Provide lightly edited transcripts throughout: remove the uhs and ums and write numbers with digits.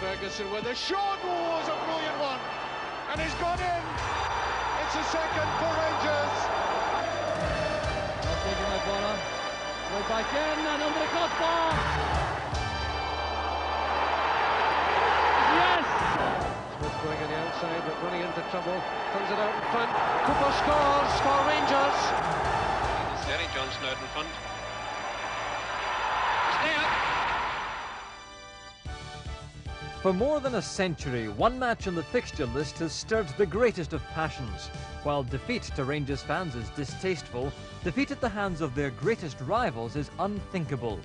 Ferguson with a shot. Oh, it's a brilliant one. And he's gone in. It's a second for Rangers. Not taking my ball on. Way back in and under the crossbar. Yes! Smith going on the outside but running into trouble. Turns it out in front. Cooper scores for Rangers. It's Derry Johnson out in front. It's there. For more than a century, one match on the fixture list has stirred the greatest of passions. While defeat to Rangers fans is distasteful, defeat at the hands of their greatest rivals is unthinkable.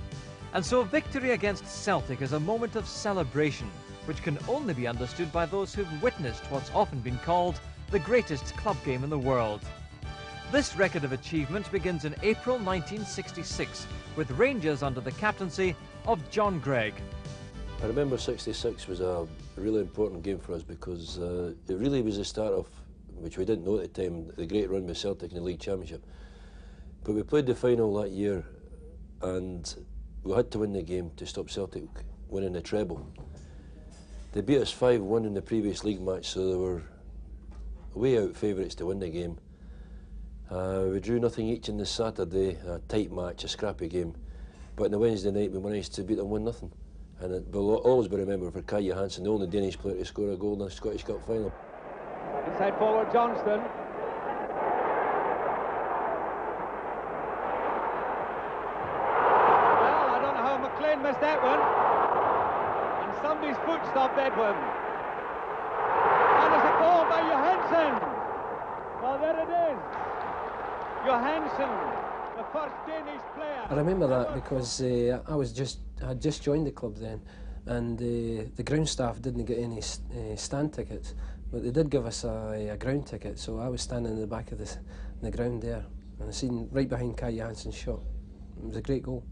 And so victory against Celtic is a moment of celebration, which can only be understood by those who've witnessed what's often been called the greatest club game in the world. This record of achievement begins in April 1966, with Rangers under the captaincy of John Greig. I remember '66 was a really important game for us because it really was the start of, which we didn't know at the time, the great run with Celtic in the League Championship. But we played the final that year and we had to win the game to stop Celtic winning the treble. They beat us 5-1 in the previous league match, so they were way out favourites to win the game. We drew nothing each in the Saturday, a tight match, a scrappy game. But on the Wednesday night we managed to beat them 1-0. And it will always be remembered for Kai Johansson, the only Danish player to score a goal in the Scottish Cup final. Inside forward Johnston. Well, I don't know how McLean missed that one. And somebody's foot stopped that one. And it's a goal by Johansson. Well, there it is. Johansson, the first Danish player. I remember that because I had just joined the club then, and the ground staff didn't get any stand tickets, but they did give us a ground ticket, so I was standing in the back of the ground there, and I seen right behind Kai Johansson's shot. It was a great goal.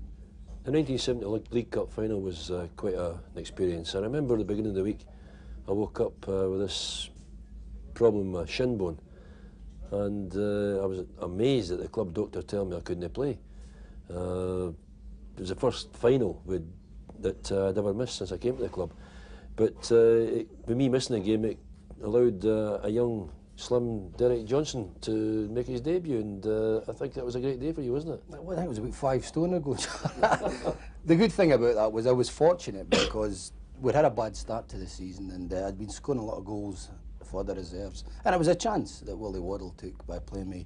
The 1970 League Cup final was quite an experience. I remember at the beginning of the week, I woke up with this problem with my shin bone, and I was amazed that the club doctor told me I couldn't play. It was the first final that I'd ever missed since I came to the club. But with me missing the game, it allowed a young, slim Derek Johnson to make his debut, and I think that was a great day for you, wasn't it? Well, I think it was about 5 stone ago. The good thing about that was I was fortunate because we'd had a bad start to the season, and I'd been scoring a lot of goals for the reserves. And it was a chance that Willie Waddle took by playing me.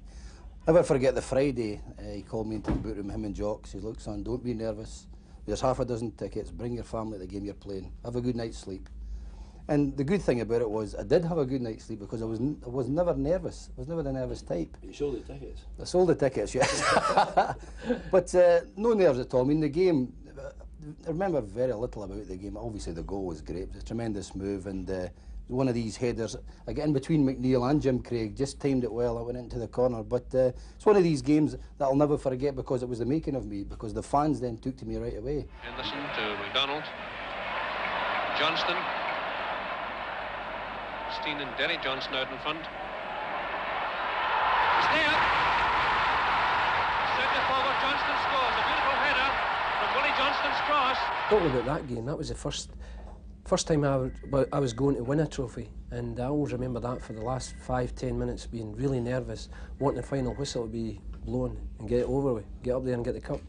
Never forget the Friday, he called me into the boot room, him and Jock. He said, "Look son, don't be nervous. There's half a dozen tickets, bring your family to the game you're playing. Have a good night's sleep." And the good thing about it was I did have a good night's sleep because I was never nervous. I was never the nervous type. You sold the tickets? I sold the tickets, yes. But no nerves at all. I mean, the game, I remember very little about the game. Obviously the goal was great. It was a tremendous move, and one of these headers, I get in between McNeil and Jim Craig, just timed it well. I went into the corner, but it's one of these games that I'll never forget because it was the making of me, because the fans then took to me right away. Henderson to McDonald. Johnston. Steen and Derry Johnson out in front. It's there. Centre forward Johnston scores. A beautiful header from Willie Johnston's cross. Talking about that game, that was the first time I was going to win a trophy, and I always remember that for the last 5-10 minutes being really nervous, wanting the final whistle to be blown and get it over with, get up there and get the cup.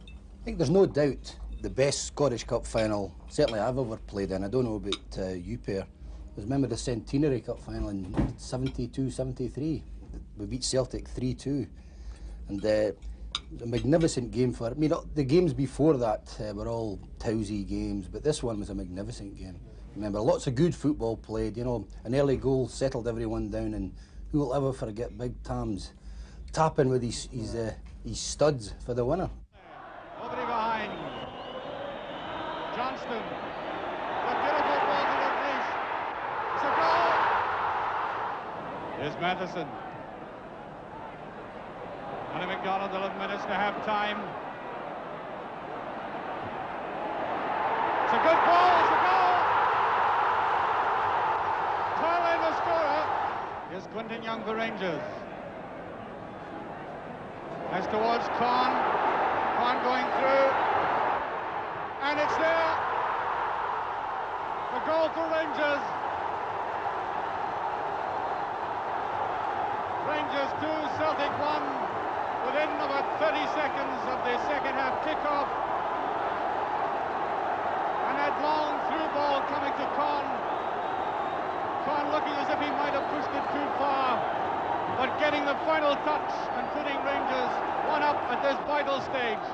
I think there's no doubt the best Scottish Cup final, certainly I've ever played in. I don't know about you pair. I remember the Centenary Cup final in 72-73. We beat Celtic 3-2. And a magnificent game for it. I mean, the games before that were all tousy games, but this one was a magnificent game. Remember, lots of good football played, you know, an early goal settled everyone down, and who will ever forget Big Tom's tapping with his studs for the winner. Nobody behind. Johnston. The beautiful ball to the crease. It's a goal. Here's Matheson. Andy McDonald, 11 minutes to half time. It's a good ball, it's a goal! Turley the scorer. Here's Quinton Young for Rangers. As towards Conn. Conn going through. And it's there. The goal for Rangers. Rangers 2, Celtic 1, within about 30 seconds of the second half kickoff. And that long through ball coming to Conn. Conn looking as if he might have pushed it too far, but getting the final touch and putting Rangers 1 up at this vital stage.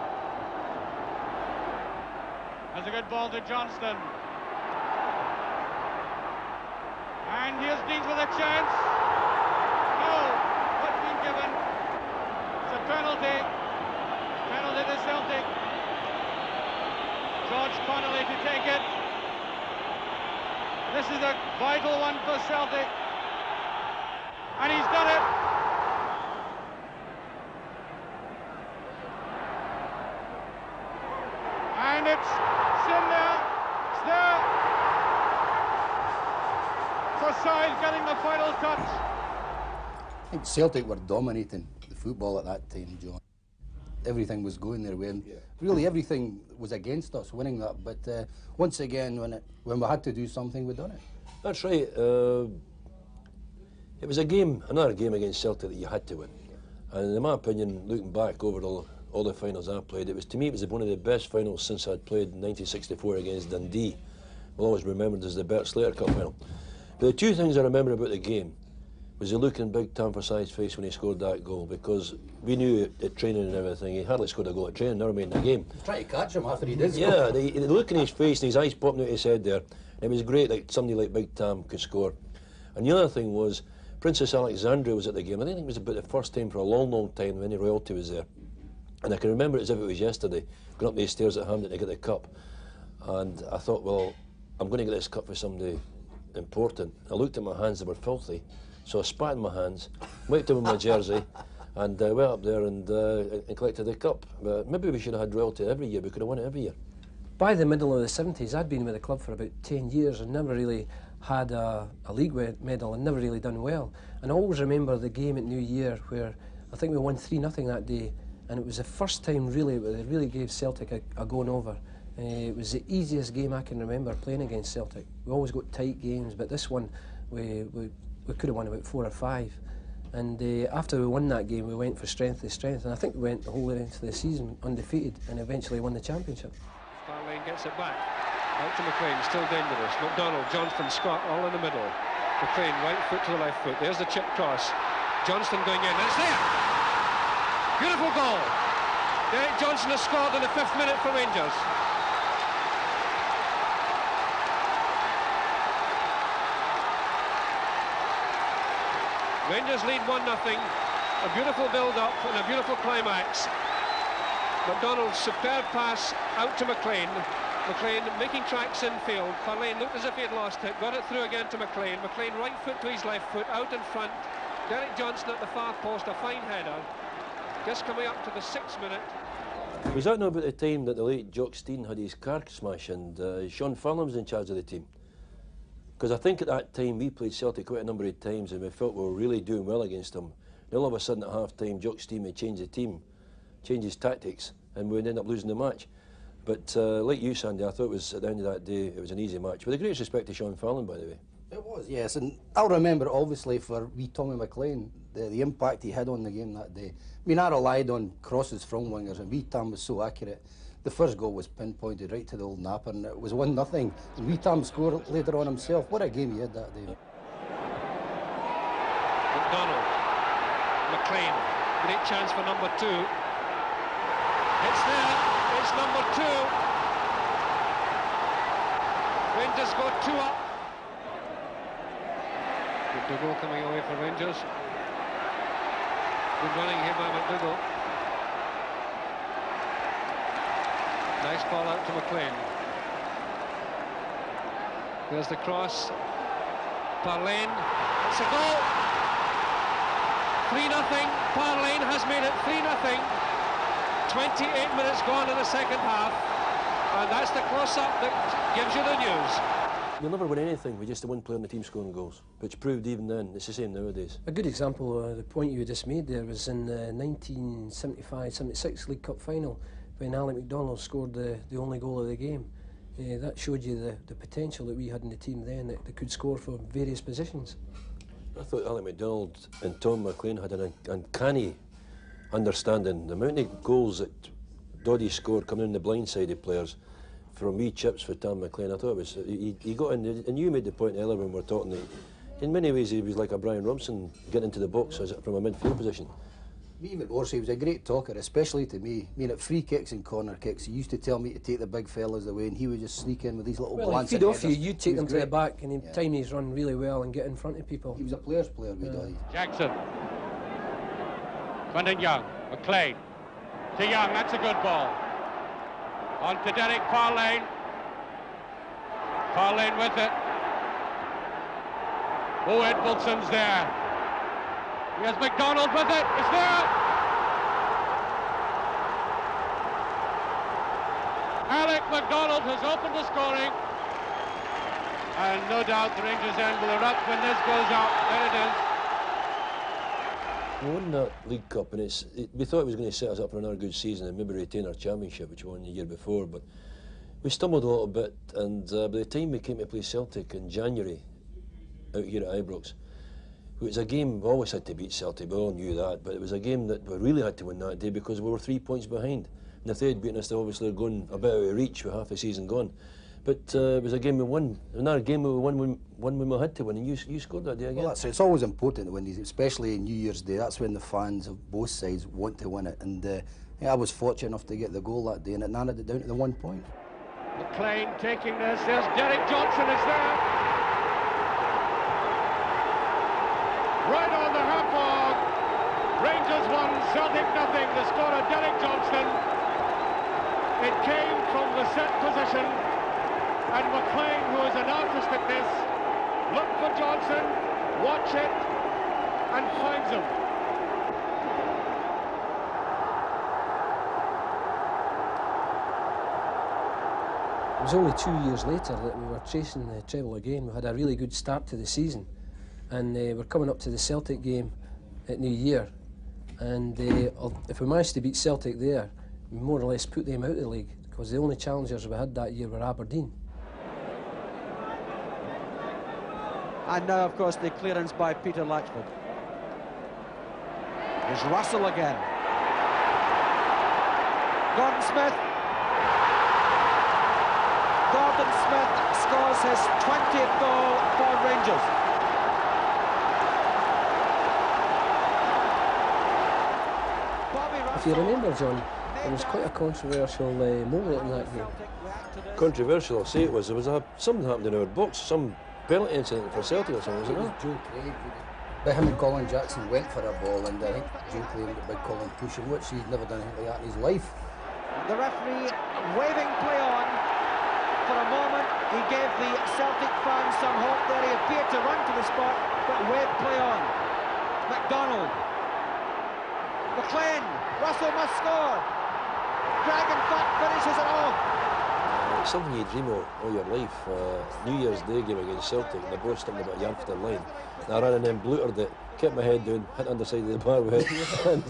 That's a good ball to Johnston. And here's Deans with a chance. No, what's been given? It's a penalty. Penalty to Celtic. George Connolly to take it. This is a vital one for Celtic. And he's done it. And it's in there. It's there. Forsyth getting the final touch. I think Celtic were dominating the football at that time, John. Everything was going their way, and really everything was against us winning that. But once again, when we had to do something, we done it. That's right. It was a game, another game against Celtic that you had to win. And in my opinion, looking back over all the finals I played, to me it was one of the best finals since I'd played in 1964 against Dundee. We'll always remembered as the Bert Slater Cup final. But the two things I remember about the game was the look in Big Tam Forsyth's face when he scored that goal, because we knew at training and everything, he hardly scored a goal at training, never mind in a game. Try to catch him after he did. Yeah, the look in his face and his eyes popping out his head there, it was great that somebody like Big Tam could score. And the other thing was, Princess Alexandra was at the game. I think it was about the first time for a long, long time when any royalty was there. And I can remember it as if it was yesterday, going up the stairs at Hampden to get the cup. And I thought, well, I'm going to get this cup for somebody important. I looked at my hands, they were filthy. So I spat in my hands, wiped them with my jersey, and went up there and collected the cup. But maybe we should have had royalty every year. We could have won it every year. By the middle of the 70s, I'd been with the club for about 10 years and never really had a league medal and never really done well. And I always remember the game at New Year where I think we won 3-0 that day, and it was the first time really where they really gave Celtic a going over. It was the easiest game I can remember playing against Celtic. We always got tight games, but this one we could have won about 4 or 5. And after we won that game, we went for strength to strength, and I think we went the whole way into the season undefeated and eventually won the championship. Farlane gets it back. Out to McLean, still dangerous. McDonald, Johnston, Scott, all in the middle. McLean, right foot to the left foot. There's the chip cross. Johnston going in. It's there! Beautiful goal. Derek Johnson has scored in the 5th minute for Rangers. Rangers lead 1-0. A beautiful build-up and a beautiful climax. McDonald's superb pass out to McLean. McLean making tracks in field. Farlane looked as if he had lost it, got it through again to McLean. McLean right foot to his left foot, out in front. Derek Johnson at the far post, a fine header. Just coming up to the 6th minute. Was that not about the time that the late Jock Stein had his car smash and Sean Farnham was in charge of the team? Because I think at that time we played Celtic quite a number of times and we felt we were really doing well against them. And all of a sudden at half-time, Jock Stein had changed the team, changed his tactics, and we ended up losing the match. But like you, Sandy, I thought it was, at the end of that day, it was an easy match. With the greatest respect to Sean Farnham, by the way. It was, yes, and I'll remember, obviously, for wee Tommy McLean, the impact he had on the game that day. I mean, I relied on crosses from wingers, and wee Tam was so accurate. The first goal was pinpointed right to the old napper, and it was 1-0. And wee Tam scored later on himself. What a game he had that day. McDonald, McLean, great chance for number 2. It's there, it's number 2. Rangers go 2 up. McDougall coming away for Rangers. Good running here by McDougall. Nice ball out to McLean. There's the cross. Farlane. It's a goal. 3-0. Farlane has made it 3-0. 28 minutes gone in the second half. And that's the close-up that gives you the news. You'll never win anything with just the one player on the team scoring goals, which proved even then. It's the same nowadays. A good example of the point you just made there was in the 1975-76 League Cup final when Alec MacDonald scored the only goal of the game. that showed you the potential that we had in the team then, that they could score from various positions. I thought Alec MacDonald and Tom McLean had an uncanny understanding. The amount of goals that Doddy scored coming in the blindsided players from wee chips for Tom McLean, I thought it was, he got in, and you made the point earlier when we were talking that in many ways he was like a Brian Robson getting into the box from a midfield position. Even worse, he was a great talker, especially to me. I mean, at free kicks and corner kicks, he used to tell me to take the big fellas away, and he would just sneak in with these little Well, he'd feed off you, you'd take them to the back, and he'd time his run really well and get in front of people. He was a player's player, we Doddy. Jackson. Brendan Young. McLean. To Young, that's a good ball. On to Derek Farlane. Farlane with it. Oh, Edvaldson's there. Here's MacDonald with it. It's there. Alec MacDonald has opened the scoring. And no doubt the Rangers end will erupt when this goes out. There it is. We won that League Cup, and we thought it was going to set us up for another good season and maybe retain our championship, which we won the year before. But we stumbled a little bit, and by the time we came to play Celtic in January, out here at Ibrox, it was a game we always had to beat Celtic. We all knew that, but it was a game that we really had to win that day because we were 3 points behind. And if they had beaten us, they obviously were going a bit out of reach with half the season gone. But it was a game we won. Another game we won when we had to win, and you scored that day again. Well, it's always important to win these, especially New Year's Day. That's when the fans of both sides want to win it. And I was fortunate enough to get the goal that day, and it narrowed it down to the 1 point. McLean taking this. There's Derek Johnson is there. Right on the half log. Rangers 1, Celtic nothing. The score of Derek Johnson. It came from the set position. And McLean, who is an artist at this, looked for Johnson, watch it, and finds him. It was only 2 years later that we were chasing the treble again. We had a really good start to the season, and we're coming up to the Celtic game at New Year, and if we managed to beat Celtic there, we more or less put them out of the league, because the only challengers we had that year were Aberdeen. And now, of course, the clearance by Peter Latchford. There's Russell again. Gordon Smith. Gordon Smith scores his 20th goal for Rangers. If you remember, John, there was quite a controversial moment in that game. Controversial, I'll say it was. There was something happened in our box, some penalty incident for Celtic or something, wasn't it? It was Joe Craig. But him and Colin Jackson went for a ball, and I think Joe Craig got big Colin pushing, which he'd never done anything like that in his life. The referee waving play on. For a moment, he gave the Celtic fans some hope there. He appeared to run to the spot, but waved play on. MacDonald. McLean. Russell must score. Craig, in fact, finishes it off. It's something you dream of all your life. New Year's Day game against Celtic, and they both stuck about Yarmston line. And I ran and then blutered it, kept my head down, hit underside of the bar with it, and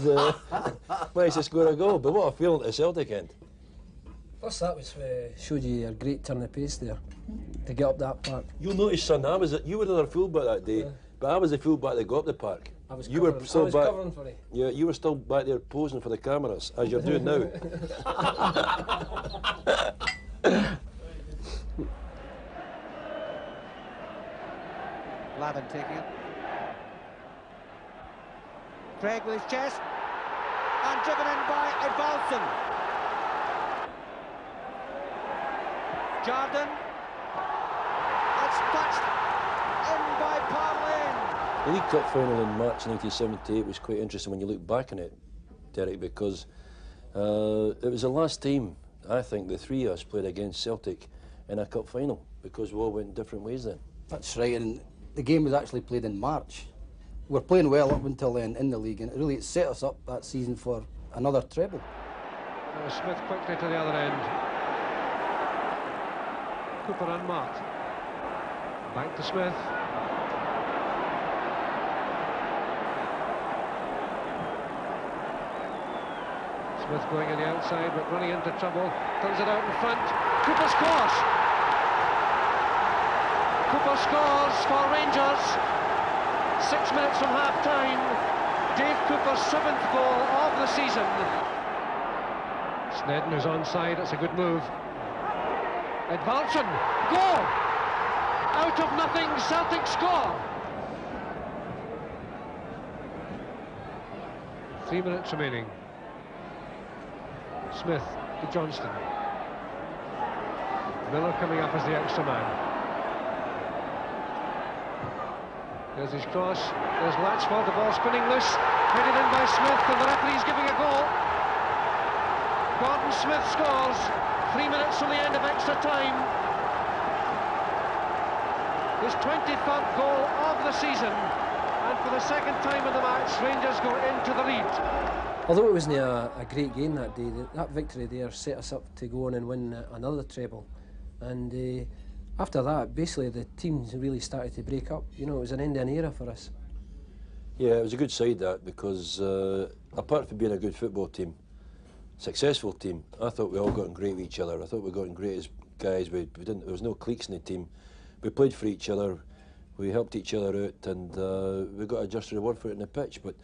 managed to score a goal. But what a feeling at the Celtic end. First, that was showed you a great turn of pace there to get up that park. You'll notice, son, you were the other fullback that day, but I was the fullback that got up the park. I was covering for it. Yeah, you were still back there posing for the cameras, as you're doing now. Lavin taking it. Craig with his chest. And driven in by Edvaldsson. Jardine. It's touched in by Farlane. The League Cup final in March 1978 was quite interesting when you look back on it, Derek, because it was the last time, I think, the three of us played against Celtic in a cup final, because we all went different ways then. That's right, and the game was actually played in March. We were playing well up until then in the league, and it set us up that season for another treble. Smith quickly to the other end. Cooper unmarked. Back to Smith. Smith going on the outside, but running into trouble. Turns it out in front. Cooper's cross. Cooper scores for Rangers. 6 minutes from half-time. Dave Cooper's 7th goal of the season. Snedden is onside, it's a good move. Edvaldsen, goal! Out of nothing, Celtic score! 3 minutes remaining. Smith to Johnston. Miller coming up as the extra man. There's his cross, there's Latchford, the ball spinning loose, headed in by Smith, and the referee's giving a goal. Gordon Smith scores, 3 minutes from the end of extra time. His 23rd goal of the season, and for the second time in the match, Rangers go into the lead. Although it wasn't a great game that day, that victory there set us up to go on and win another treble. And after that, basically the teams really started to break up. You know, it was an end of an era for us. Yeah, it was a good side that, because apart from being a good football team, successful team, I thought we all got on great with each other. I thought we got on great as guys. We didn't. There was no cliques in the team. We played for each other. We helped each other out, and we got a just reward for it in the pitch. But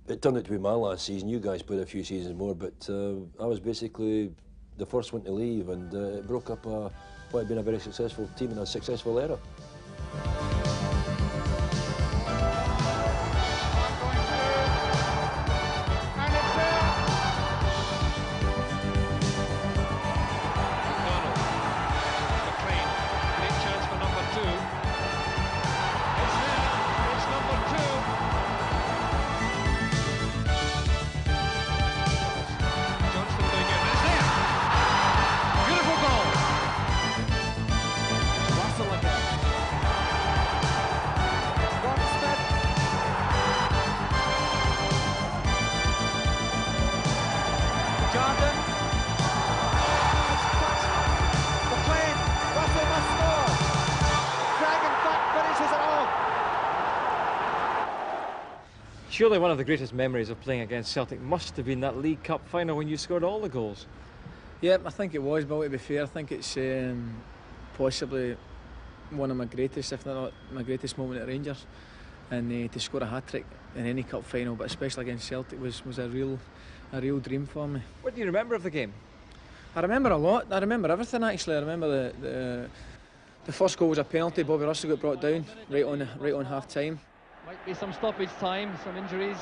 it turned out to be my last season. You guys played a few seasons more, but I was basically the first one to leave, and it broke up what had been a very successful team in a successful era. Surely one of the greatest memories of playing against Celtic must have been that League Cup final when you scored all the goals. Yeah, I think it was, but to be fair, I think it's possibly one of my greatest, if not my greatest moment at Rangers. And to score a hat-trick in any cup final, but especially against Celtic, was a real dream for me. What do you remember of the game? I remember a lot. I remember everything, actually. I remember the first goal was a penalty. Bobby Russell got brought down right on half-time. Might be some stoppage time, some injuries.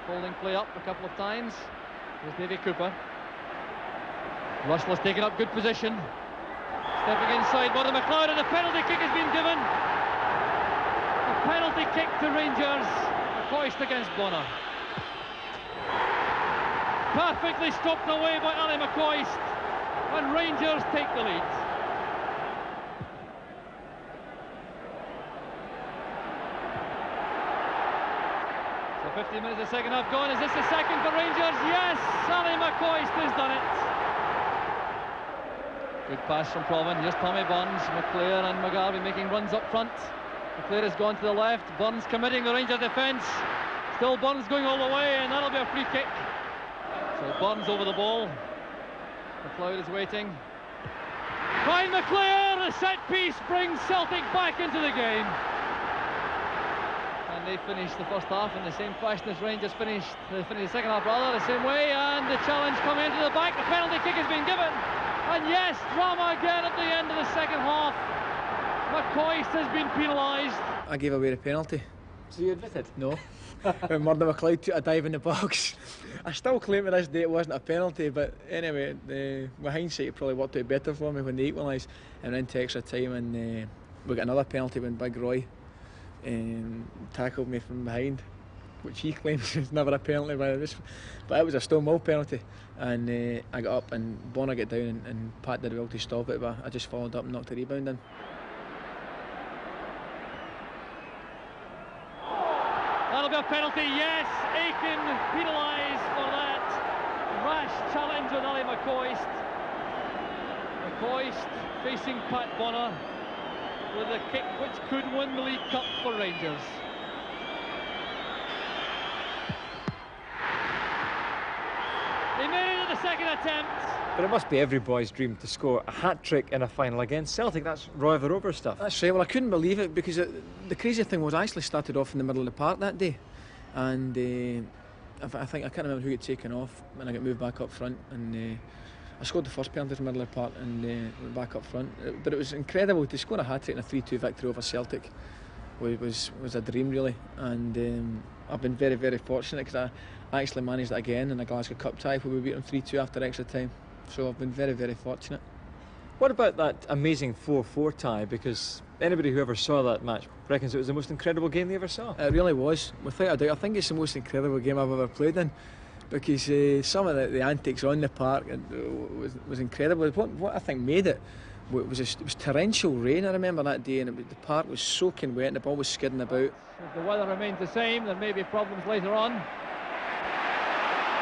Holding play up a couple of times. Here's Davy Cooper. Russell has taken up good position. Stepping inside, Mother McLeod, and a penalty kick has been given. A penalty kick to Rangers. McCoist against Bonner. Perfectly stopped away by Ali McCoist, and Rangers take the lead. So 15 minutes of the second half gone. Is this the second for Rangers? Yes, Ali McCoist has done it. Good pass from Provan. Here's Tommy Burns. McClair and McGarvey making runs up front. McClair has gone to the left. Burns committing the Rangers defence. Still Burns going all the way, and that'll be a free kick. So Burns over the ball. McLeod is waiting. Ryan McClair, the set piece brings Celtic back into the game. And they finished the first half in the same fashion as Rangers finished the second half, rather, the same way. And the challenge coming into the back. The penalty kick has been given. And yes, drama again at the end of the second half. McCoist has been penalised. I gave away the penalty. So you admitted? No. When Murdo McLeod took a dive in the box. I still claim to this day it wasn't a penalty, but anyway, with hindsight it probably worked out better for me when they equalised and went into extra time, and we got another penalty when Big Roy tackled me from behind, which he claims is never a penalty, but it was a Stonewall penalty, and I got up and Bonner got down and Pat did well to stop it, but I just followed up and knocked the rebound in. That'll be a penalty, yes. Aiken penalised for that rash challenge on Ali McCoist. McCoist facing Pat Bonner with a kick which could win the League Cup for Rangers. He made it at a second attempt. But it must be every boy's dream to score a hat-trick in a final against Celtic. That's Roy Verhoever stuff. That's right. Well, I couldn't believe it because the crazy thing was I actually started off in the middle of the park that day, and I think I can't remember who got taken off, and I got moved back up front, and I scored the first penalty from the middle of the park and went back up front. But it was incredible to score a hat-trick in a 3-2 victory over Celtic. Was a dream really, and I've been very, very fortunate because I actually managed it again in a Glasgow Cup tie where we beat them 3-2 after extra time. So I've been very, very fortunate. What about that amazing 4-4 tie? Because anybody who ever saw that match reckons it was the most incredible game they ever saw. It really was, without a doubt. I think it's the most incredible game I've ever played in, because some of the antics on the park was incredible. What I think made it was torrential rain. I remember that day, and the park was soaking wet and the ball was skidding about. If the weather remains the same, there may be problems later on.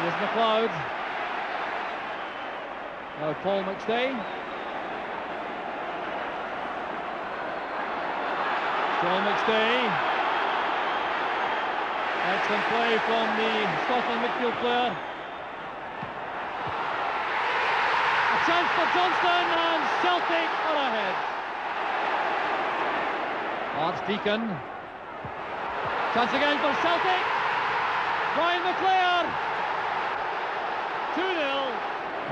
Here's McLeod. Now Paul McStay. Paul McStay. Excellent play from the Scotland midfield player. A chance for Johnston, and Celtic are ahead. Archdeacon. Chance again for Celtic. Brian McClair. 2-0.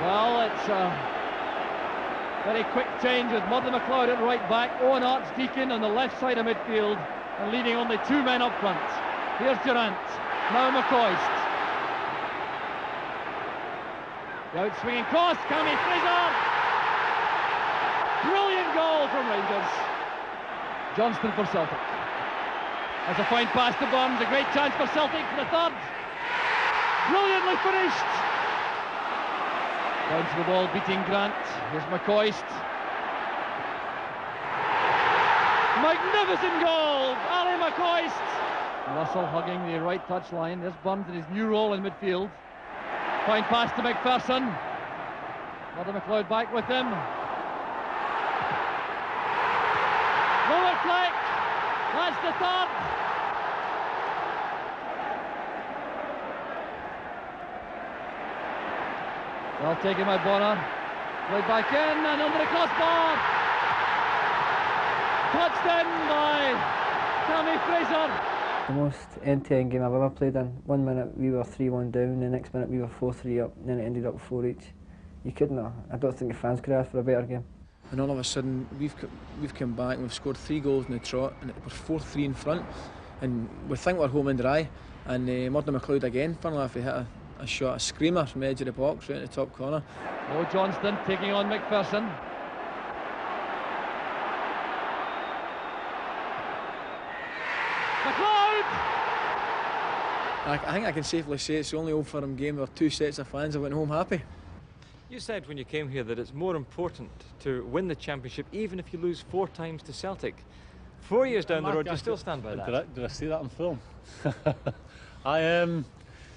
Well, it's a very quick change with Murdo McLeod at right back, Owen Archdeacon on the left side of midfield, and leaving only two men up front. Here's Durant, now McCoist. The out-swinging cross, Cammy Fraser. Brilliant goal from Rangers. Johnston for Celtic. That's a fine pass to Burns, a great chance for Celtic for the third. Brilliantly finished. Down to the ball, beating Grant. Here's McCoist. Magnificent goal, Ali McCoist. Russell hugging the right touchline. There's Burns in his new role in midfield. Fine pass to McPherson. Murdo McLeod back with him. Lower flick. That's the third. Well taken by Bonner. Played back in and under the crossbar. Touched in by Cammy Fraser. The most end-to-end game I've ever played in. 1 minute we were 3-1 down, the next minute we were 4-3 up, and then it ended up 4 each. You couldn't have, I don't think the fans could ask for a better game. And all of a sudden we've come back and we've scored 3 goals in the trot, and we're 4-3 in front, and we think we're home and dry. And Murdo McLeod again, funnily enough, he hit a shot, a screamer from the edge of the box right in the top corner. Oh, Johnston taking on McPherson. McLeod! I think I can safely say it's the only Old Firm game where 2 sets of fans have went home happy. You said when you came here that it's more important to win the championship even if you lose 4 times to Celtic. 4 years down the road, you still stand by that? Did I see that on film?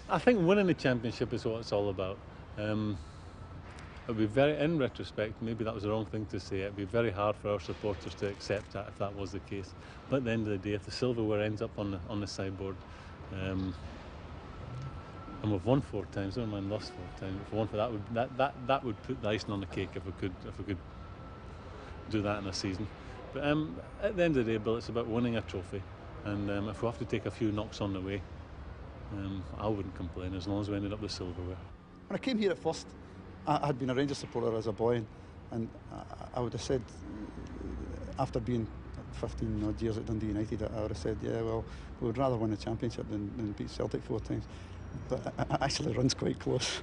I think winning the championship is what it's all about. It'd be very, in retrospect, maybe that was the wrong thing to say. It'd be very hard for our supporters to accept that if that was the case. But at the end of the day, if the silverware ends up on the sideboard, and we've won 4 times, never mind lost 4 times. If we won for that would put the icing on the cake if we could do that in a season. But at the end of the day, Bill, it's about winning a trophy, and if we have to take a few knocks on the way, I wouldn't complain as long as we ended up with silverware. When I came here at first, I had been a Rangers supporter as a boy, and I would have said, after being 15 odd years at Dundee United, I would have said, yeah, well, we would rather win the championship than beat Celtic 4 times. But it actually runs quite close.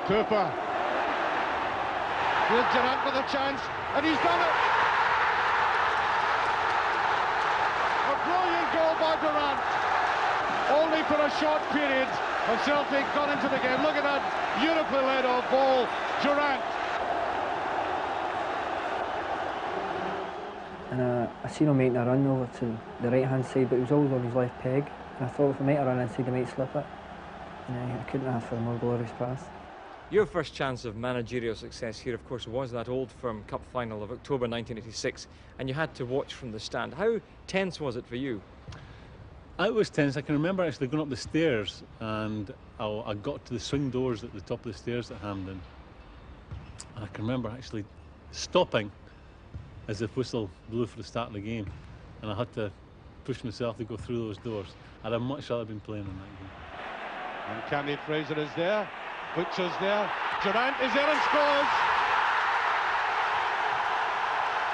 Cooper. Here's Durant with a chance, and he's done it. A brilliant goal by Durant. Only for a short period, and Celtic got into the game. Look at that beautifully laid off ball, Durant. And I seen him making a run over to the right-hand side, but he was always on his left peg. And I thought if he made a run inside, he might slip it. And I couldn't ask for a more glorious pass. Your first chance of managerial success here, of course, was that Old Firm Cup final of October 1986, and you had to watch from the stand. How tense was it for you? It was tense. I can remember actually going up the stairs, and I got to the swing doors at the top of the stairs at Hampden. And I can remember actually stopping as the whistle blew for the start of the game, and I had to push myself to go through those doors. I'd have much rather been playing in that game. And Cammy Fraser is there. Butcher's there. Durrant is there and scores.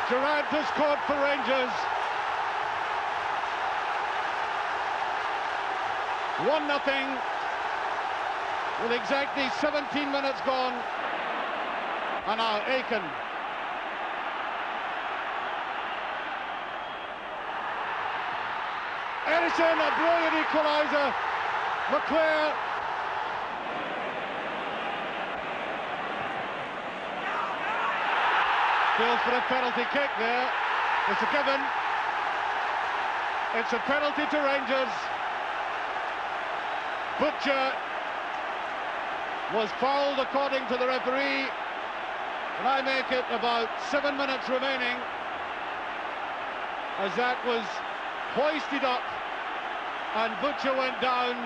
Durrant has scored for Rangers. 1-0 with exactly 17 minutes gone. And now Aiken. Edison, a brilliant equaliser. McClair. Feels for a penalty kick there. It's a given. It's a penalty to Rangers. Butcher was fouled according to the referee, and I make it about 7 minutes remaining as that was hoisted up and Butcher went down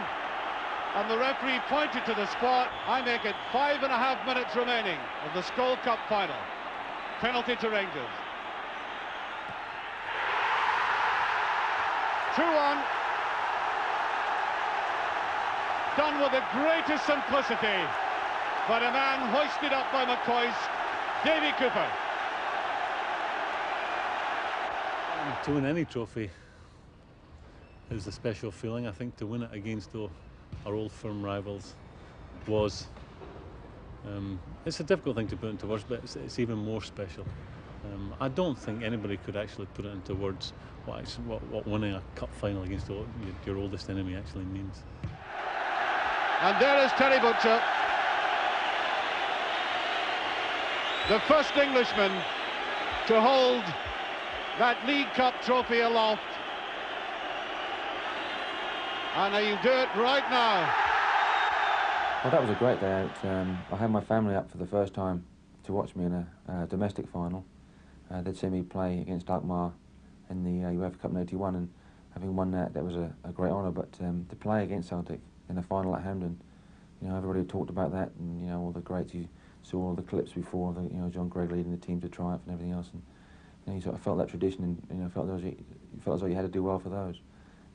and the referee pointed to the spot. I make it 5.5 minutes remaining of the Skol Cup final. Penalty to Rangers. 2-1. Done with the greatest simplicity by the man hoisted up by McCoist, Davy Cooper. To win any trophy is a special feeling. I think to win it against our Old Firm rivals was... it's a difficult thing to put into words, but it's even more special. I don't think anybody could actually put it into words what winning a cup final against your oldest enemy actually means. And there is Terry Butcher, the first Englishman to hold that League Cup trophy aloft. And he'll do it right now. Well, that was a great day out. I had my family up for the first time to watch me in a domestic final. They'd seen me play against Alkmaar in the UEFA Cup in '81, and having won that was a great honour. But to play against Celtic in the final at Hampden, you know, everybody talked about that, and you know, all the greats. You saw all the clips before, you know, John Gregg leading the team to triumph and everything else, and you know, you sort of felt that tradition, and you know, felt as though you had to do well for those.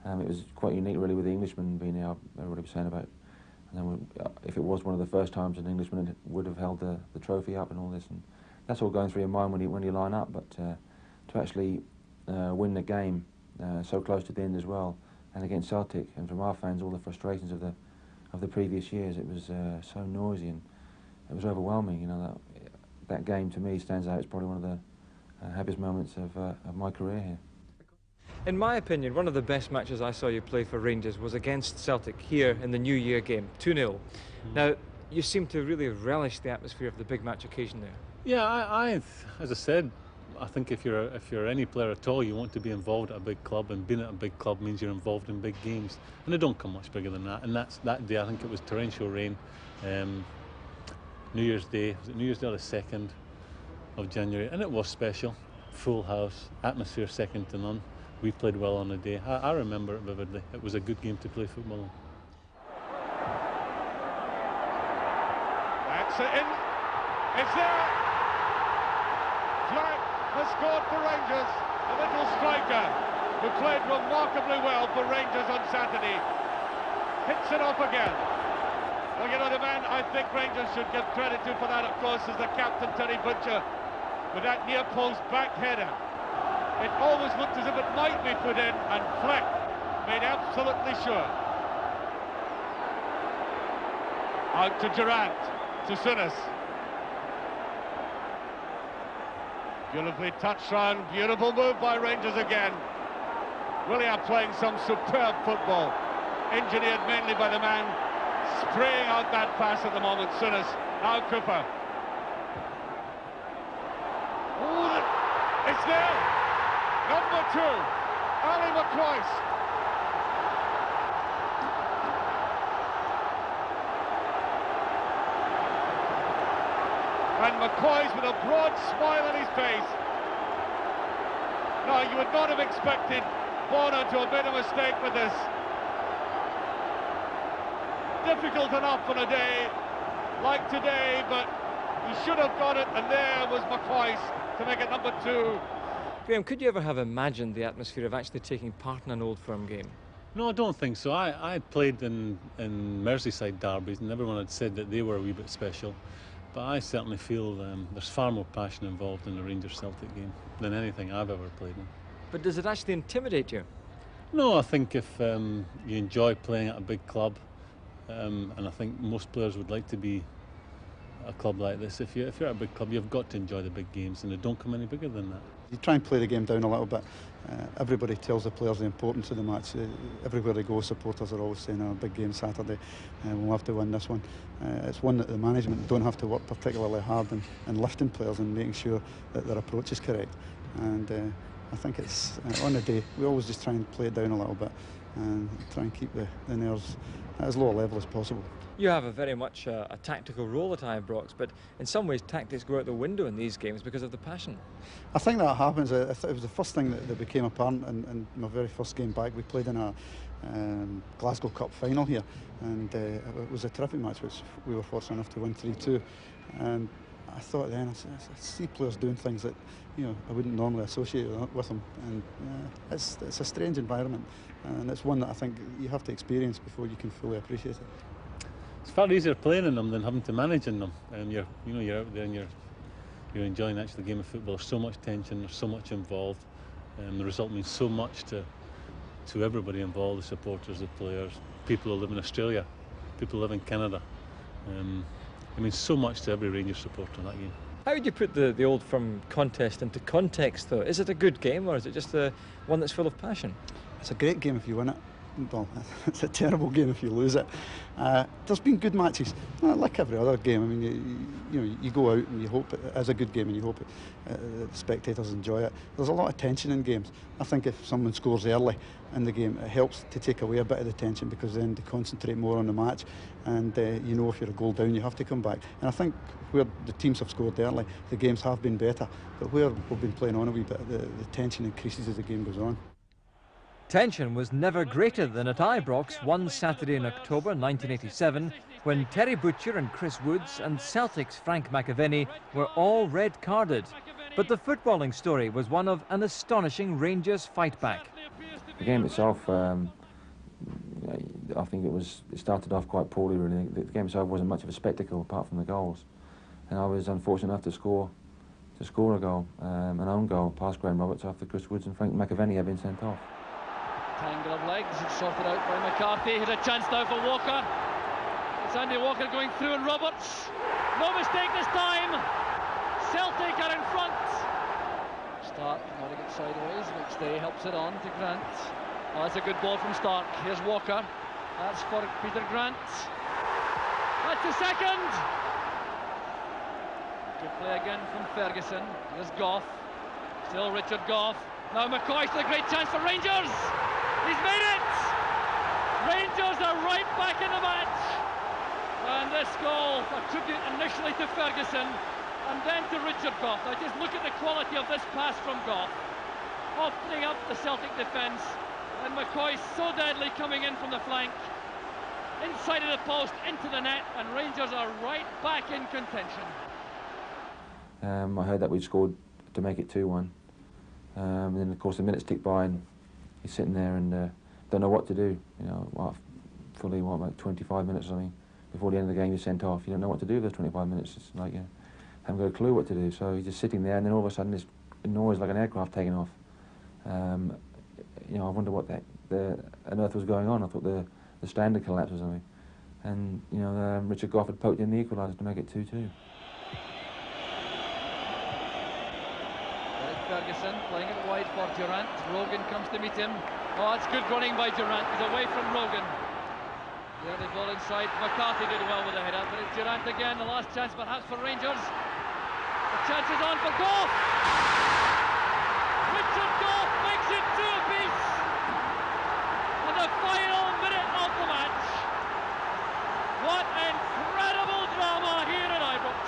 It was quite unique, really, with the Englishmen being there. Everybody was saying about. And then if it was one of the first times an Englishman would have held the trophy up and all this, and that's all going through your mind when you line up. But to actually win the game so close to the end as well, and against Celtic, and from our fans, all the frustrations of the previous years, it was so noisy and it was overwhelming. You know, that game to me stands out as probably one of the happiest moments of my career here. In my opinion, one of the best matches I saw you play for Rangers was against Celtic here in the New Year game, 2-0. Now, you seem to really relish the atmosphere of the big match occasion there. Yeah, I as I said, I think if you're any player at all, you want to be involved at a big club, and being at a big club means you're involved in big games, and they don't come much bigger than that. And that day, I think it was torrential rain, New Year's Day. Was it New Year's Day or the 2nd of January? And it was special, full house, atmosphere second to none. We played well on the day. I remember it vividly. It was a good game to play football on. That's it in. It's there. Flack has scored for Rangers. A little striker who played remarkably well for Rangers on Saturday. Hits it off again. Well, you know, the man I think Rangers should give credit to for that, of course, is the captain, Terry Butcher, with that near post back header. It always looked as if it might be put in, and Fleck made absolutely sure. Out to Durrant, to Souness. Beautifully touched round, beautiful move by Rangers again. Really are playing some superb football. Engineered mainly by the man spraying out that pass at the moment, Souness. Now Cooper. Ooh, it's there! Number 2, Ali McCoist. and McCoy's with a broad smile on his face. No, you would not have expected Bonner to have made a mistake with this. Difficult enough on a day like today, but he should have got it, and there was McCoy's to make it number 2. Graham, could you ever have imagined the atmosphere of actually taking part in an Old Firm game? No, I don't think so. I played in Merseyside derbies, and everyone had said that they were a wee bit special. But I certainly feel there's far more passion involved in the Rangers-Celtic game than anything I've ever played in. But does it actually intimidate you? No, I think if you enjoy playing at a big club, and I think most players would like to be at a club like this. If you're at a big club, you've got to enjoy the big games, and they don't come any bigger than that. You try and play the game down a little bit. Everybody tells the players the importance of the match. Everywhere they go, supporters are always saying, "Oh, big game Saturday, we'll have to win this one." It's one that the management don't have to work particularly hard in lifting players and making sure that their approach is correct. And I think it's on the day, we always just try and play it down a little bit and try and keep the nerves at as low a level as possible. You have a very much a tactical role at Ibrox, but in some ways tactics go out the window in these games because of the passion. I think that happens. It was the first thing that became apparent in my very first game back. We played in a Glasgow Cup final here, and it was a terrific match which we were fortunate enough to win 3-2. And I thought then, I see players doing things that I wouldn't normally associate with them, and it's a strange environment, and it's one that I think you have to experience before you can fully appreciate it. It's far easier playing in them than having to manage in them. You're out there and you're enjoying actually the game of football. There's so much tension, there's so much involved, and the result means so much to everybody involved: the supporters, the players, people who live in Australia, people who live in Canada. It means so much to every Rangers supporter in that game. How would you put the Old Firm contest into context, though? Is it a good game, or is it just one that's full of passion? It's a great game if you win it. Well, it's a terrible game if you lose it. There's been good matches, like every other game. I mean, you go out and you hope it is a good game, and you hope the spectators enjoy it. There's a lot of tension in games. I think if someone scores early in the game, it helps to take away a bit of the tension, because then they concentrate more on the match, and if you're a goal down, you have to come back. And I think where the teams have scored early, the games have been better. But where we've been playing on a wee bit, the tension increases as the game goes on. Tension was never greater than at Ibrox one Saturday in October 1987, when Terry Butcher and Chris Woods and Celtic's Frank McAvenny were all red-carded. But the footballing story was one of an astonishing Rangers fight-back. The game itself, I think it started off quite poorly, really. The game itself wasn't much of a spectacle apart from the goals. And I was unfortunate enough to score a goal, an own goal, past Graham Roberts, after Chris Woods and Frank McAvenny had been sent off. Tangle of legs, it's sorted out by McCarthy. Here's a chance now for Walker. It's Andy Walker going through, and Roberts. No mistake this time. Celtic are in front. Stark nodding it sideways. McStay helps it on to Grant. Oh, that's a good ball from Stark. Here's Walker. That's for Peter Grant. That's the second. Good play again from Ferguson. Here's Gough. Still Richard Gough. Now McCoy to the great chance for Rangers. He's made it! Rangers are right back in the match. And this goal, a tribute initially to Ferguson and then to Richard Gough. Now just look at the quality of this pass from Gough. Opening up the Celtic defence. And McCoy so deadly coming in from the flank. Inside of the post, into the net, and Rangers are right back in contention. I heard that we'd scored to make it 2-1. And then of course the minutes tick by, and he's sitting there and don't know what to do. Fully about 25 minutes or something before the end of the game he's sent off. You don't know what to do with those 25 minutes. It's like you haven't got a clue what to do. So he's just sitting there, and then all of a sudden this noise like an aircraft taking off. I wonder what on earth was going on. I thought the stand had collapsed or something. And Richard Gough had poked in the equaliser to make it 2-2. Ferguson playing it wide for Durant. Rogan comes to meet him. Oh, that's good running by Durant. He's away from Rogan. There the ball inside. McCarthy did well with the header, but it's Durant again. The last chance perhaps for Rangers. The chance is on for Gough. Richard Gough makes it 2 apiece. And the final minute of the match. What incredible drama here at Ibrox.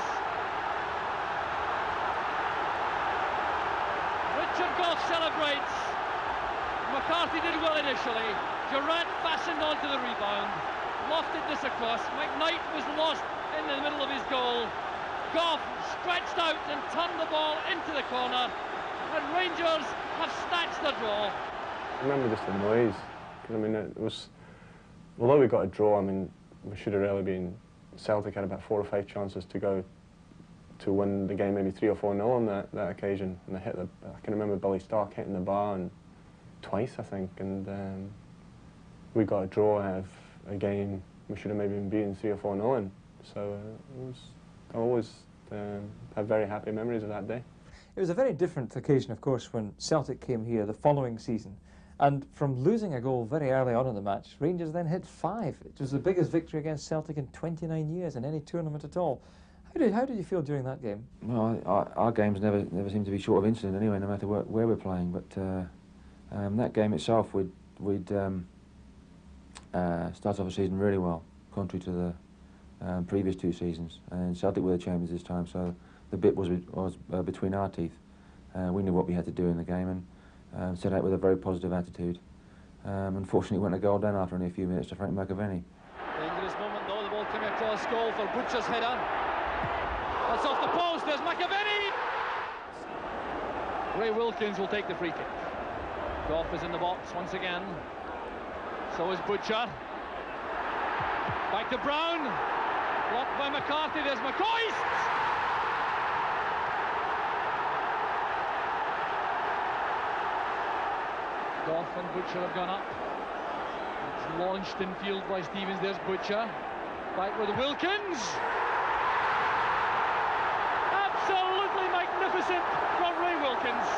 McCarthy did well initially. Durrant fastened onto the rebound, lofted this across. McKnight was lost in the middle of his goal. Gough stretched out and turned the ball into the corner, and Rangers have snatched the draw. I remember just the noise, because I mean it was, although we got a draw, I mean we should have really been, Celtic had about 4 or 5 chances to go to win the game, maybe 3 or 4-0 on that occasion, and I can remember Billy Stark hitting the bar and twice I think, and we got a draw out of a game we should have maybe been beaten 3 or 4-0 in. So I always have very happy memories of that day. It was a very different occasion, of course, when Celtic came here the following season. And from losing a goal very early on in the match, Rangers then hit 5. It was the biggest victory against Celtic in 29 years in any tournament at all. How did you feel during that game? Well, our games never seem to be short of incident anyway, no matter where we're playing. But that game itself, we'd started off a season really well, contrary to the previous 2 seasons. And Celtic were the champions this time, so the bit was between our teeth. We knew what we had to do in the game and set out with a very positive attitude. Unfortunately, went a goal down after only a few minutes to Frank McAvenny. Dangerous moment though, the ball coming across goal for Butcher's header. That's off the post, there's McAvenny! Ray Wilkins will take the free kick. Gough is in the box once again. So is Butcher. Back to Brown. Blocked by McCarthy, there's McCoist! Gough and Butcher have gone up. It's launched in field by Stevens, there's Butcher. Back with Wilkins. Absolutely magnificent from Ray Wilkins.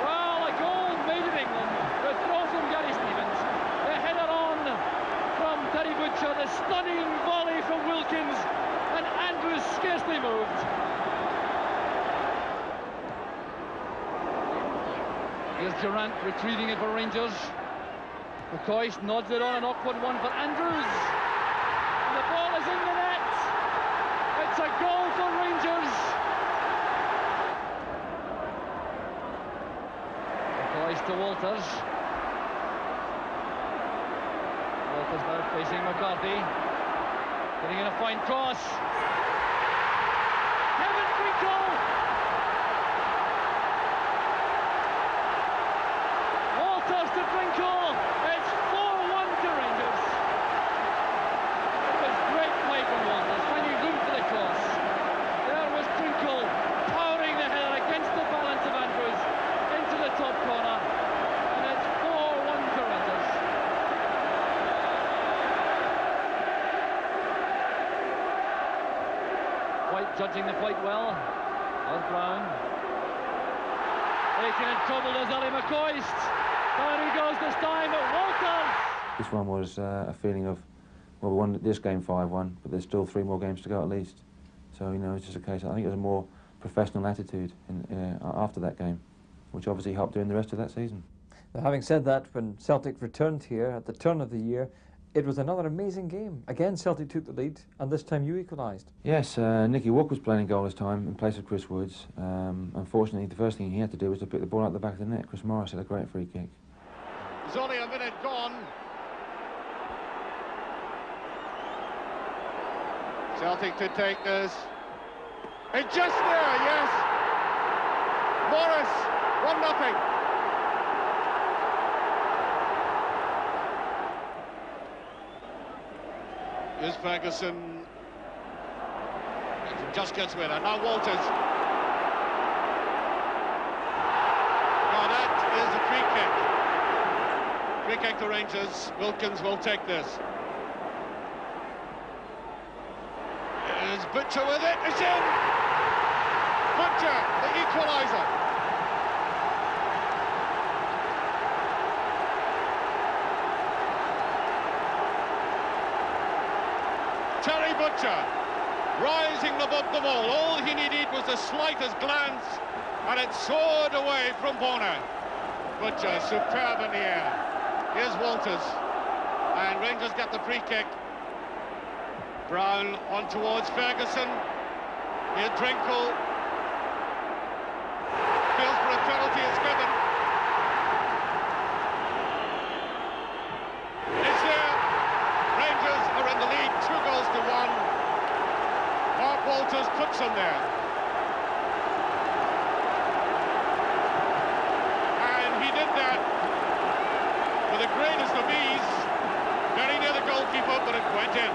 Well, a goal made in England. The throw from Gary Stevens. The header on from Terry Butcher. The stunning volley from Wilkins. And Andrews scarcely moved. Here's Durrant retrieving it for Rangers. McCoist nods it on, an awkward one for Andrews. And the ball is in the net. It's a goal for Rangers. McCoist to Walters. Walters now facing McCarthy. Getting in a fine cross. Kevin Twinkle. Walters to Twinkle. It's 4-1 to Rangers. It was great play from Walters, finding room for the cross. There was Twinkle powering the header against the balance of Andrews into the top corner. And it's 4-1 to Rangers. White judging the fight well. There's Brown. Taken in trouble, there's Ali McCoist. Down he goes this time at Walters. This one was a feeling of, well, we won this game 5-1, but there's still 3 more games to go at least. So, you know, it's just a case, I think it was a more professional attitude after that game, which obviously helped during the rest of that season. Now, having said that, when Celtic returned here at the turn of the year, it was another amazing game. Again, Celtic took the lead, and this time you equalised. Yes, Nicky Walker was playing in goal this time in place of Chris Woods. Unfortunately, the first thing he had to do was to pick the ball out the back of the net. Chris Morris had a great free kick. There's only a minute gone. Celtic to take this. And just there, yes. Morris, 1-0. Here's Ferguson. Just gets with her. Now Walters. Now that is a free kick. Free kick to Rangers. Wilkins will take this. There's Butcher with it. It's in! Butcher, the equaliser. Terry Butcher, rising above them all he needed was the slightest glance, and it soared away from Bonner. Butcher, superb in the air. Here's Walters, and Rangers get the free kick. Brown on towards Ferguson. Here's Drinkle. Feels for a penalty, it's given. greatest of ease. Very near the goalkeeper, but it went in.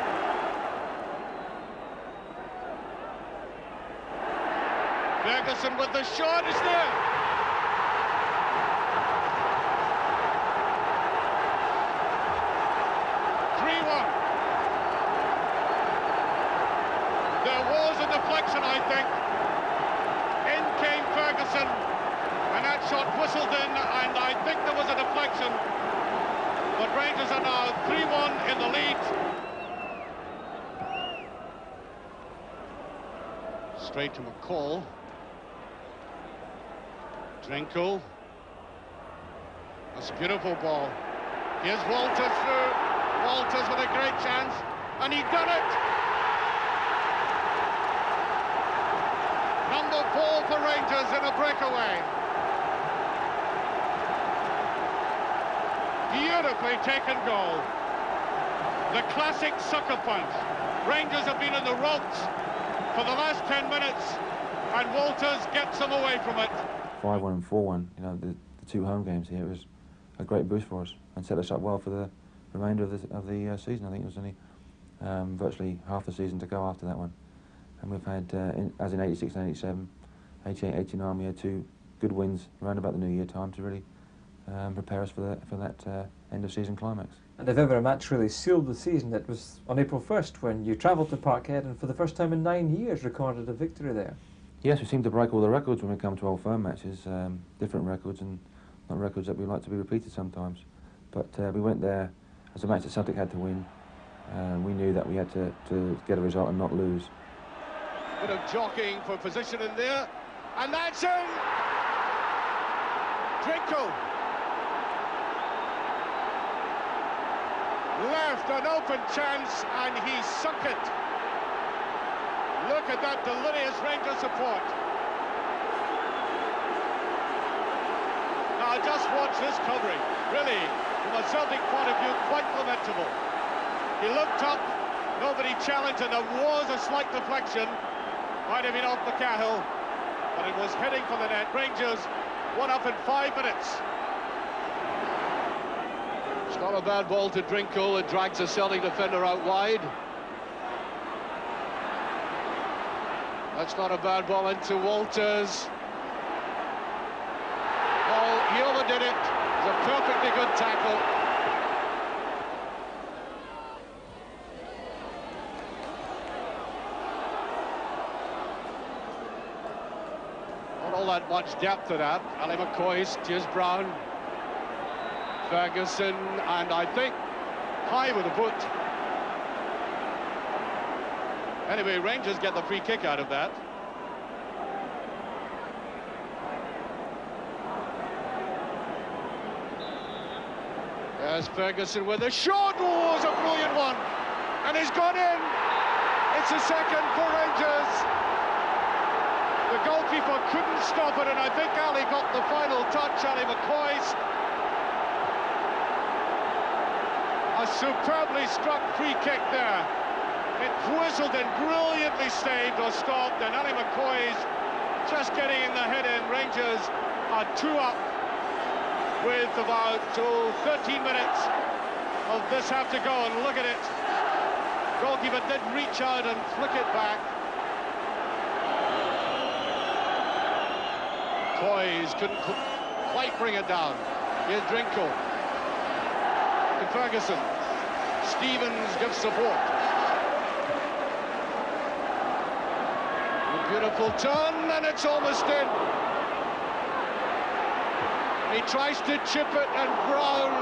Ferguson with the shot, is there. 3-1. There was a deflection, I think. In came Ferguson, and that shot whistled in, and I think there was a deflection. But Rangers are now 3-1 in the lead. Straight to McCall. Drinkle. That's a beautiful ball. Here's Walters through. Walters with a great chance, and he done it! Number 4 for Rangers in a breakaway. Beautifully taken goal. The classic sucker punch. Rangers have been in the ropes for the last 10 minutes, and Walters gets them away from it. 5-1 and 4-1, you know, the two home games here, it was a great boost for us and set us up well for the remainder of the season. I think it was only virtually half the season to go after that one. And we've had, as in 86 and 87, 88, 89, we had 2 good wins around about the New Year time to really prepare us for that end of season climax. And if ever a match really sealed the season, it was on April 1st when you travelled to Parkhead and for the first time in 9 years recorded a victory there. Yes, we seem to break all the records when we come to Old Firm matches, different records and not records that we like to be repeated sometimes. But we went there as a match that Celtic had to win. We knew that we had to get a result and not lose. Bit of jockeying for position in there, and that's in! Drinkle. Left an open chance, and he sunk it. Look at that delirious Ranger support. Now just watch this covering. Really, from a Celtic point of view, quite lamentable. He looked up, nobody challenged, and there was a slight deflection. Might have been off McCahill, but it was heading for the net. Rangers 1 up in 5 minutes. It's not a bad ball to Drinkle. It drags a Celtic defender out wide. That's not a bad ball into Walters. Oh, he overdid it. It's a perfectly good tackle. Not all that much depth to that. Ali McCoist, here's Brown. Ferguson, and I think high with a boot. Anyway, Rangers get the free kick out of that. There's Ferguson with a shot. Oh, it's a brilliant one. And he's gone in. It's a second for Rangers. The goalkeeper couldn't stop it, and I think Ali got the final touch, Ali McCoist. A superbly struck free kick there. It whistled and brilliantly saved or stopped, and Ali McCoy's just getting in the head in. Rangers are 2 up with about 13 minutes of this have to go, and look at it. Goalkeeper did reach out and flick it back. Coys couldn't quite bring it down. Here's Drinkle to Ferguson. Stevens gives support. Beautiful turn, and it's almost in. He tries to chip it, and Brown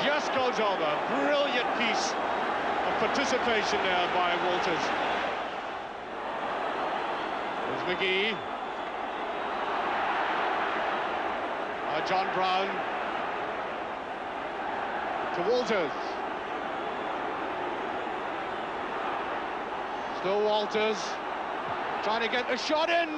just goes over. Brilliant piece of participation there by Walters. There's McGee. John Brown to Walters. Still Walters trying to get a shot in.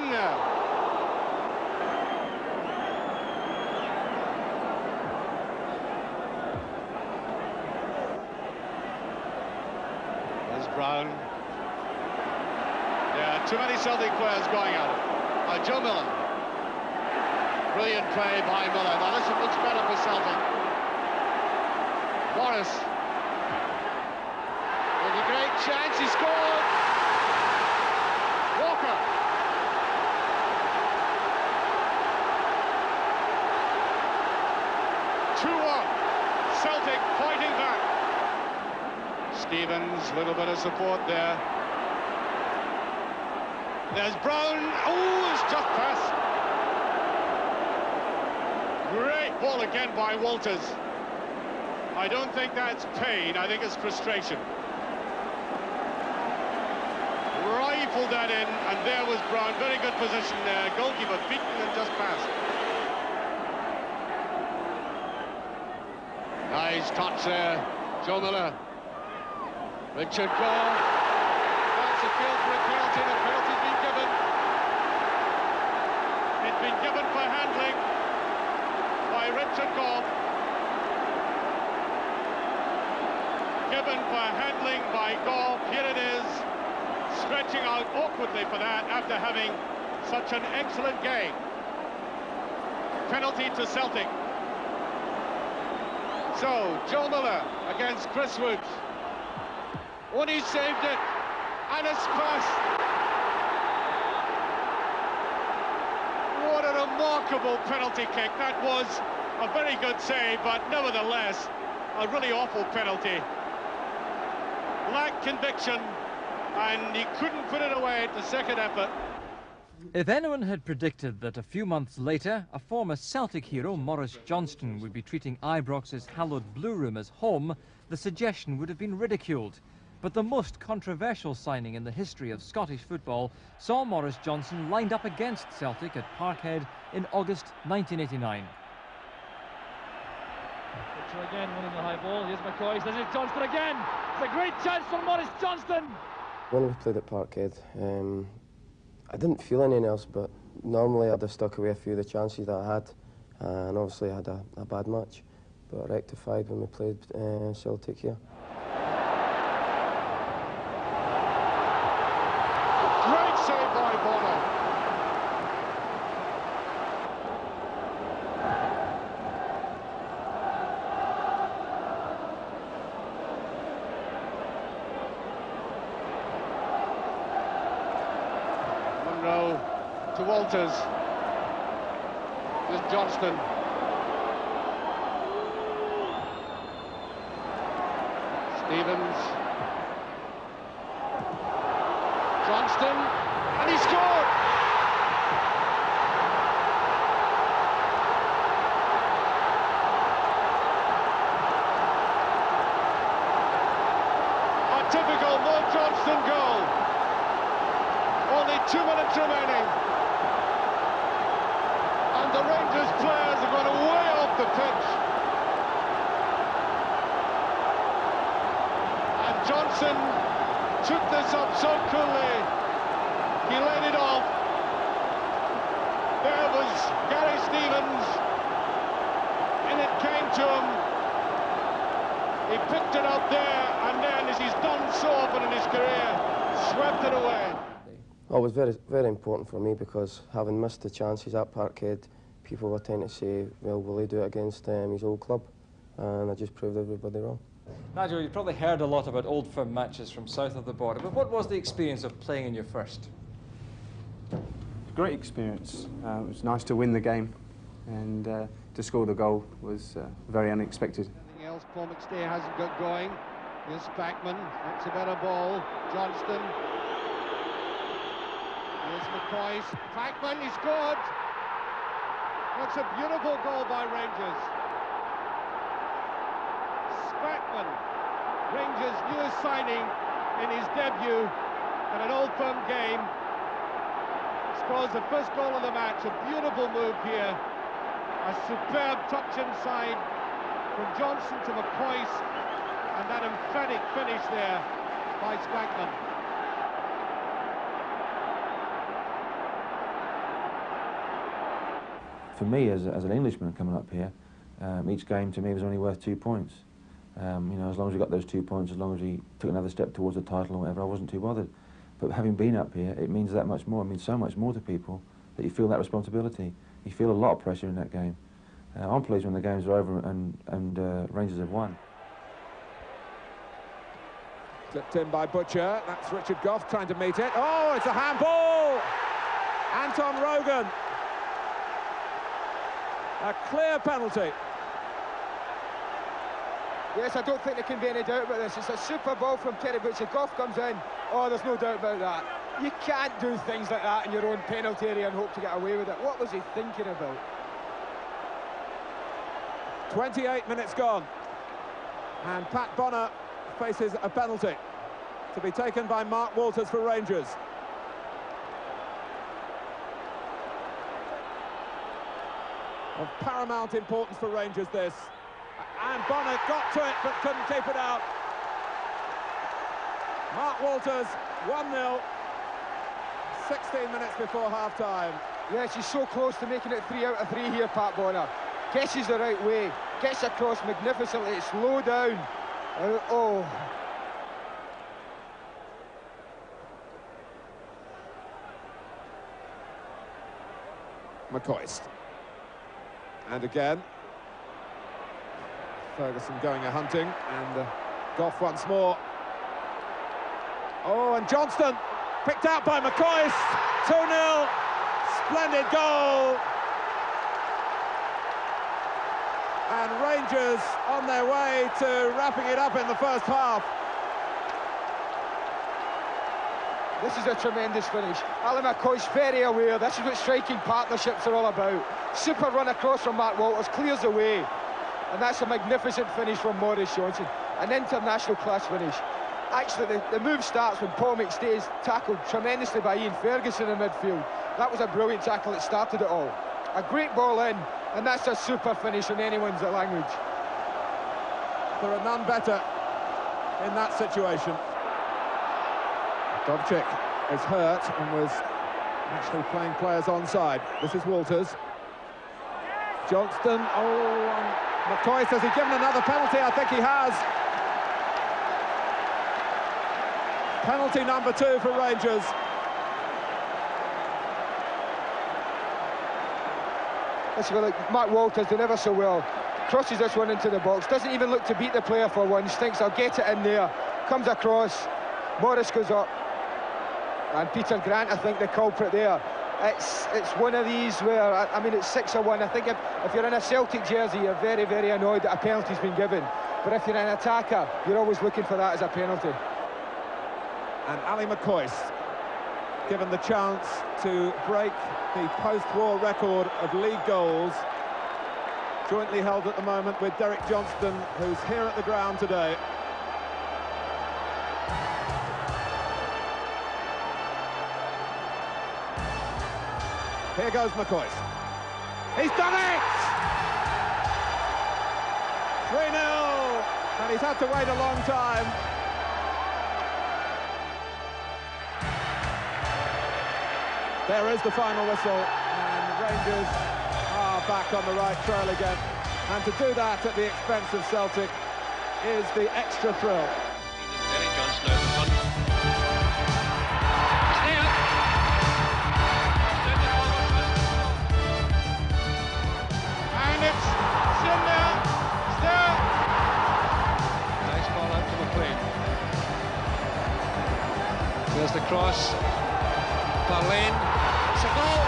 There's Brown. Yeah, too many Celtic players going at it. Joe Miller. Brilliant play by Miller. Now this looks better for Celtic. Morris. With a great chance, he scored. Walker. Celtic fighting back. Stevens, little bit of support there. There's Brown. Oh, it's just past. Great ball again by Walters. I don't think that's pain, I think it's frustration. Rifled that in, and there was Brown. Very good position there. Goalkeeper beaten and just passed. Nice touch there, Joe Miller. Richard Goff. That's a field for a penalty. The penalty's been given. It's been given for handling by Richard Goff. Given for handling by Goff. Here it is, stretching out awkwardly for that after having such an excellent game. Penalty to Celtic. So, Joe Miller against Chris Wood. Oh, he saved it, and it's passed. What a remarkable penalty kick. That was a very good save, but nevertheless, a really awful penalty. Lacked conviction, and he couldn't put it away at the second effort. If anyone had predicted that a few months later, a former Celtic hero, Maurice Johnston, would be treating Ibrox's hallowed Blue Room as home, the suggestion would have been ridiculed. But the most controversial signing in the history of Scottish football saw Maurice Johnston lined up against Celtic at Parkhead in August 1989. Butcher again winning the high ball. Here's McCoy. This is Johnston again. It's a great chance for Maurice Johnston. When we played at Parkhead, I didn't feel anything else, but normally I'd have stuck away a few of the chances that I had, and obviously I had a bad match, but rectified when we played Celtic here. Great save by Bonner. Monroe to Walters. There's Johnston. Stevens. Johnston, and he scored! A typical Mo Johnston goal. Only 2 minutes remaining. And the Rangers players are going way off the pitch. And Johnson took this up so coolly. He laid it off. There was Gary Stevens, and it came to him. He picked it up there, and then, as he's done so often in his career, swept it away. Well, it was very, very important for me because having missed the chances at Parkhead, people were tending to say, well, will he do it against his old club? And I just proved everybody wrong. Nigel, you've probably heard a lot about Old Firm matches from south of the border, but what was the experience of playing in your first? Great experience. It was nice to win the game, and to score the goal was very unexpected. Anything else Paul McStay hasn't got going. Here's Spackman, that's a better ball. Johnston. Here's McCoy. Spackman, he scored. That's a beautiful goal by Rangers. Spackman, Rangers' newest signing in his debut at an Old Firm game, scores the first goal of the match. A beautiful move here, a superb touch inside from Johnson to McCoy, and that emphatic finish there by Spackman. For me, as an Englishman coming up here, each game to me was only worth 2 points. You know, as long as we got those 2 points, as long as we took another step towards the title or whatever, I wasn't too bothered. But having been up here, it means that much more. It means so much more to people that you feel that responsibility. You feel a lot of pressure in that game. I'm pleased when the games are over and Rangers have won. Clipped in by Butcher. That's Richard Gough trying to meet it. Oh, it's a handball! Anton Rogan. A clear penalty. Yes, I don't think there can be any doubt about this. It's a super ball from Terry Butcher. Gough comes in. Oh, there's no doubt about that. You can't do things like that in your own penalty area and hope to get away with it. What was he thinking about? 28 minutes gone. And Pat Bonner faces a penalty to be taken by Mark Walters for Rangers. Of paramount importance for Rangers, this. And Bonner got to it, but couldn't keep it out. Mark Walters, 1-0, 16 minutes before half-time. Yes, he's so close to making it 3 out of 3 here, Pat Bonner. Guesses the right way, gets across magnificently, it's low down. Oh. McCoist. And again, Ferguson going a-hunting, and Gough once more. Oh, and Johnston picked out by McCoist. 2-0, splendid goal. And Rangers on their way to wrapping it up in the first half. This is a tremendous finish. Ally McCoist's very aware. This is what striking partnerships are all about. Super run across from Mark Walters, clears the way. And that's a magnificent finish from Maurice Johnston. An international class finish. Actually, the move starts when Paul McStay's tackled tremendously by Ian Ferguson in midfield. That was a brilliant tackle that started it all. A great ball in, and that's a super finish in anyone's language. There are none better in that situation. Dovcik is hurt and was actually playing players onside. This is Walters. Johnston, oh, and McCoist, has he given another penalty? I think he has. Penalty number 2 for Rangers. Let's go, like Mark Walters did ever so well. Crosses this one into the box, doesn't even look to beat the player for once, thinks I'll get it in there, comes across, Morris goes up, and Peter Grant, I think, the culprit there. It's one of these where, I mean, it's 6-1. I think if you're in a Celtic jersey, you're very, very annoyed that a penalty's been given. But if you're an attacker, you're always looking for that as a penalty. And Ally McCoist given the chance to break the post-war record of league goals, jointly held at the moment with Derek Johnston, who's here at the ground today. Here goes McCoist. He's done it! 3-0, and he's had to wait a long time. There is the final whistle, and Rangers are back on the right trail again. And to do that at the expense of Celtic is the extra thrill. Derek Johnston out the front. And it's in there. It's there. Nice ball out to McLean. There's the cross. Verlaine. It's a goal.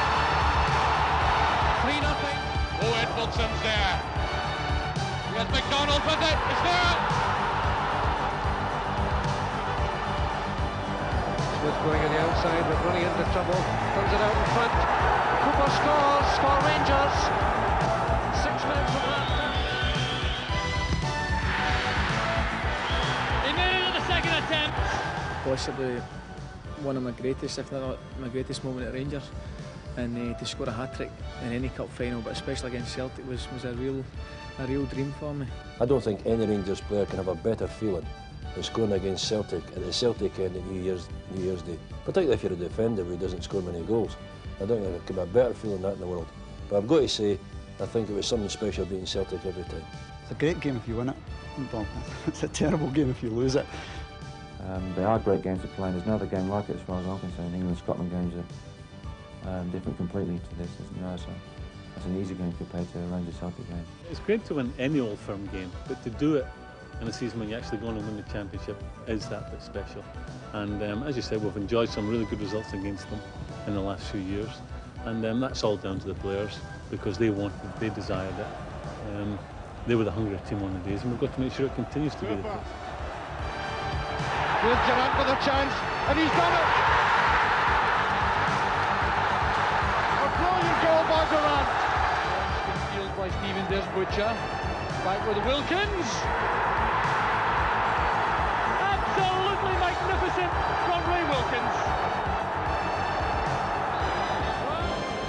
3-0. Oh, Edmondson's there. Here's McDonald with it. It's there. Smith going on the outside, but running into trouble. Comes it out in front. Cooper scores for Rangers. 6 minutes from half time. He made it in the second attempt. Possibly one of my greatest, if not my greatest moment at Rangers, and to score a hat-trick in any cup final, but especially against Celtic, was a real dream for me. I don't think any Rangers player can have a better feeling than scoring against Celtic at the Celtic end of New Year's Day, particularly if you're a defender who doesn't score many goals. I don't think there could be a better feeling than that in the world. But I've got to say, I think it was something special beating Celtic every time. It's a great game if you win it. Well, it's a terrible game if you lose it. They are great games to play, and there's no other game like it as far as I'm concerned. England-Scotland games are different completely to this, isn't it? So it's an easy game compared to a Rangers-Celtic game. It's great to win any Old Firm game, but to do it and a season when you actually go on and win the championship is that bit special. And as you said, we've enjoyed some really good results against them in the last few years, and that's all down to the players because they wanted it, they desired it. They were the hungrier team on the days, and we've got to make sure it continues to be the case. Here's Durrant with a chance, and he's done it! A brilliant goal by Durrant. Field by Stephen Desbutcher. Back with Wilkins. Absolutely magnificent from Ray Wilkins.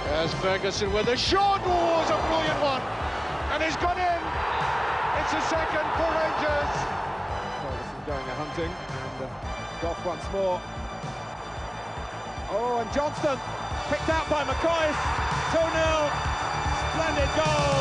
There's Ferguson with a shot. Oh, it's a brilliant one. And he's gone in. It's a second for Rangers. Ferguson going a hunting, and Gough once more. Oh, and Johnston picked out by McCoist. 2-0. Splendid goal.